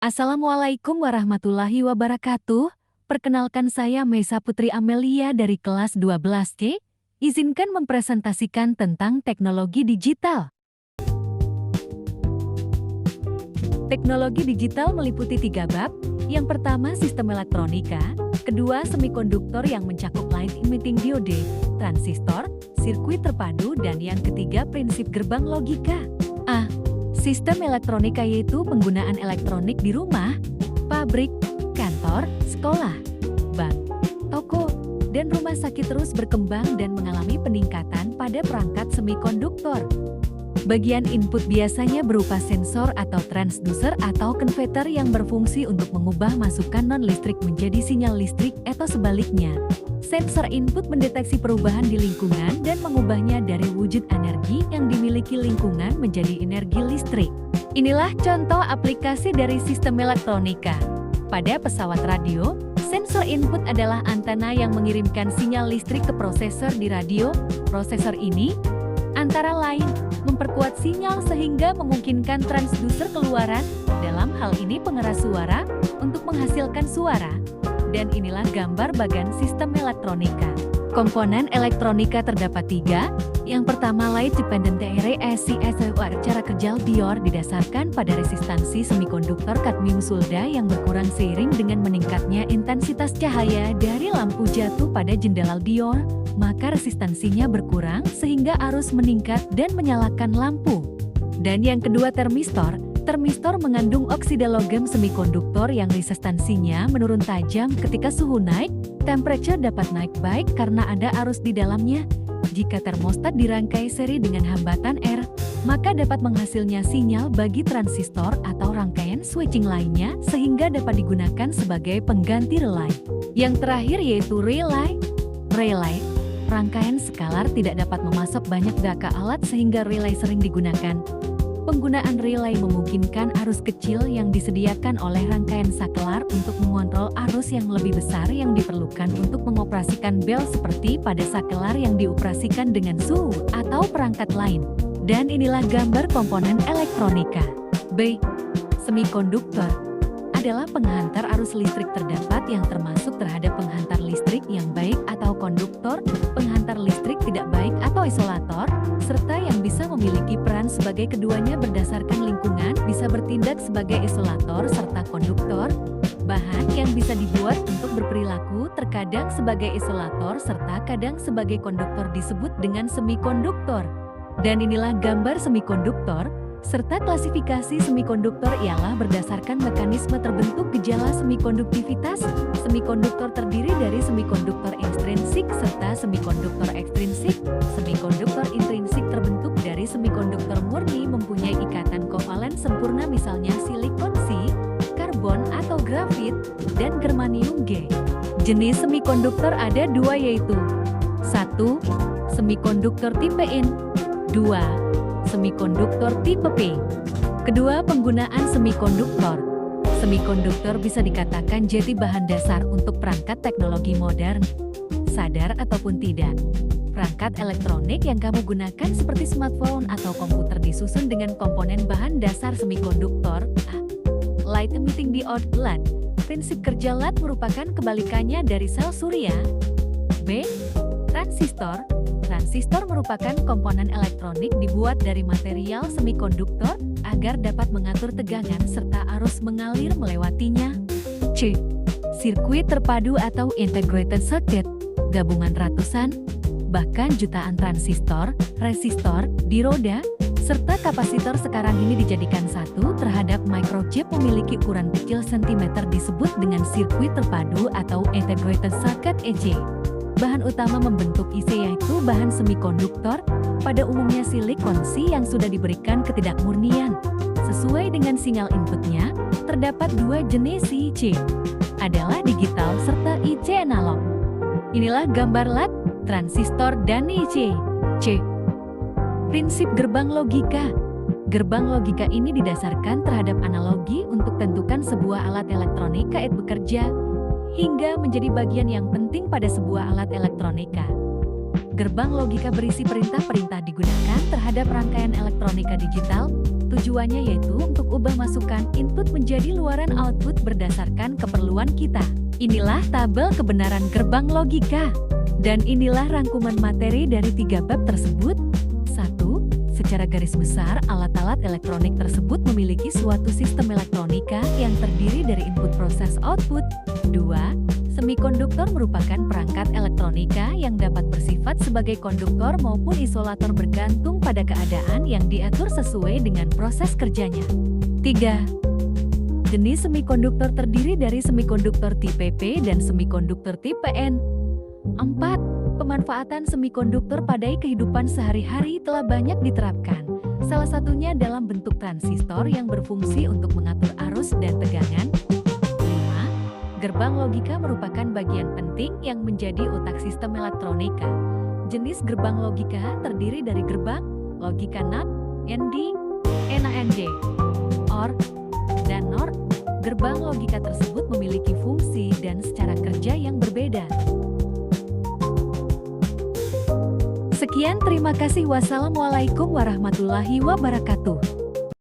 Assalamualaikum warahmatullahi wabarakatuh. Perkenalkan saya Mesa Putri Amelia dari kelas 12C. Izinkan mempresentasikan tentang teknologi digital. Teknologi digital meliputi 3 bab. Yang pertama sistem elektronika, kedua semikonduktor yang mencakup light emitting diode, transistor, sirkuit terpadu, dan yang ketiga prinsip gerbang logika. Sistem elektronika yaitu penggunaan elektronik di rumah, pabrik, kantor, sekolah, bank, toko, dan rumah sakit terus berkembang dan mengalami peningkatan pada perangkat semikonduktor. Bagian input biasanya berupa sensor atau transducer atau konverter yang berfungsi untuk mengubah masukan non-listrik menjadi sinyal listrik atau sebaliknya. Sensor input mendeteksi perubahan di lingkungan dan mengubahnya dari wujud energi yang dimiliki lingkungan menjadi energi listrik. Inilah contoh aplikasi dari sistem elektronika. Pada pesawat radio, sensor input adalah antena yang mengirimkan sinyal listrik ke prosesor di radio. Prosesor ini, antara lain, memperkuat sinyal sehingga memungkinkan transducer keluaran, dalam hal ini pengeras suara, untuk menghasilkan suara. Dan inilah gambar bagan sistem elektronika. Komponen elektronika terdapat 3. Yang pertama light dependent array (LDAR). Cara kerja diode didasarkan pada resistansi semikonduktor kadmium sulda yang berkurang seiring dengan meningkatnya intensitas cahaya dari lampu jatuh pada jendela diode, maka resistansinya berkurang sehingga arus meningkat dan menyalakan lampu. Dan yang kedua termistor. Termistor mengandung oksida logam semikonduktor yang resistansinya menurun tajam ketika suhu naik. Temperature dapat naik baik karena ada arus di dalamnya. Jika termostat dirangkai seri dengan hambatan R, maka dapat menghasilnya sinyal bagi transistor atau rangkaian switching lainnya sehingga dapat digunakan sebagai pengganti relay. Yang terakhir yaitu relay. Relay, rangkaian skalar tidak dapat memasok banyak data alat sehingga relay sering digunakan. Penggunaan relay memungkinkan arus kecil yang disediakan oleh rangkaian saklar untuk mengontrol arus yang lebih besar yang diperlukan untuk mengoperasikan bel seperti pada saklar yang dioperasikan dengan suhu atau perangkat lain. Dan inilah gambar komponen elektronika. B. Semikonduktor adalah penghantar arus listrik terdapat yang termasuk terhadap penghantar listrik yang baik atau konduktor, penghantar listrik tidak baik atau isolator, serta yang bisa memiliki peran sebagai keduanya berdasarkan lingkungan, bisa bertindak sebagai isolator serta konduktor. Bahan yang bisa dibuat untuk berperilaku terkadang sebagai isolator serta kadang sebagai konduktor disebut dengan semikonduktor. Dan inilah gambar semikonduktor. Serta klasifikasi semikonduktor ialah berdasarkan mekanisme terbentuk gejala semikonduktivitas. Semikonduktor terdiri dari semikonduktor intrinsik serta semikonduktor ekstrinsik. Semikonduktor intrinsik terbentuk dari semikonduktor murni mempunyai ikatan kovalen sempurna misalnya silikon Si, karbon atau grafit, dan germanium G. Jenis semikonduktor ada 2 yaitu 1. Semikonduktor tipe In 2. Semikonduktor tipe P. Kedua penggunaan semikonduktor. Semikonduktor bisa dikatakan jadi bahan dasar untuk perangkat teknologi modern. Sadar ataupun tidak, perangkat elektronik yang kamu gunakan seperti smartphone atau komputer disusun dengan komponen bahan dasar semikonduktor. Light emitting diode (LED). Prinsip kerja LED merupakan kebalikannya dari sel surya. B. Transistor. Transistor merupakan komponen elektronik dibuat dari material semikonduktor agar dapat mengatur tegangan serta arus mengalir melewatinya. C. Sirkuit terpadu atau integrated circuit, gabungan ratusan, bahkan jutaan transistor, resistor, dioda, serta kapasitor sekarang ini dijadikan satu terhadap microchip memiliki ukuran kecil sentimeter disebut dengan sirkuit terpadu atau integrated circuit (EC). Bahan utama membentuk IC yaitu bahan semikonduktor, pada umumnya silikon Si yang sudah diberikan ketidakmurnian. Sesuai dengan sinyal inputnya, terdapat 2 jenis IC, adalah digital serta IC analog. Inilah gambar LED, transistor dan IC. C. Prinsip gerbang logika. Gerbang logika ini didasarkan terhadap analogi untuk tentukan sebuah alat elektronika bekerja, hingga menjadi bagian yang penting pada sebuah alat elektronika. Gerbang logika berisi perintah-perintah digunakan terhadap rangkaian elektronika digital, Tujuannya yaitu untuk ubah masukan input menjadi luaran output berdasarkan keperluan kita. Inilah tabel kebenaran gerbang logika. Dan inilah rangkuman materi dari 3 bab tersebut. 1. Secara garis besar, alat-alat elektronik tersebut memiliki suatu sistem elektronika yang terdiri dari input proses output. 2. Semikonduktor merupakan perangkat elektronika yang dapat bersifat sebagai konduktor maupun isolator bergantung pada keadaan yang diatur sesuai dengan proses kerjanya. 3. Jenis semikonduktor terdiri dari semikonduktor tipe P dan semikonduktor tipe N. 4. Pemanfaatan semikonduktor pada kehidupan sehari-hari telah banyak diterapkan. Salah satunya dalam bentuk transistor yang berfungsi untuk mengatur arus dan tegangan. 5. Gerbang logika merupakan bagian penting yang menjadi otak sistem elektronika. Jenis gerbang logika terdiri dari gerbang, logika NAND, ND, NAND, OR, dan NOR. Gerbang logika tersebut memiliki fungsi dan secara kerja yang berbeda. Sekian, terima kasih. Wassalamualaikum warahmatullahi wabarakatuh.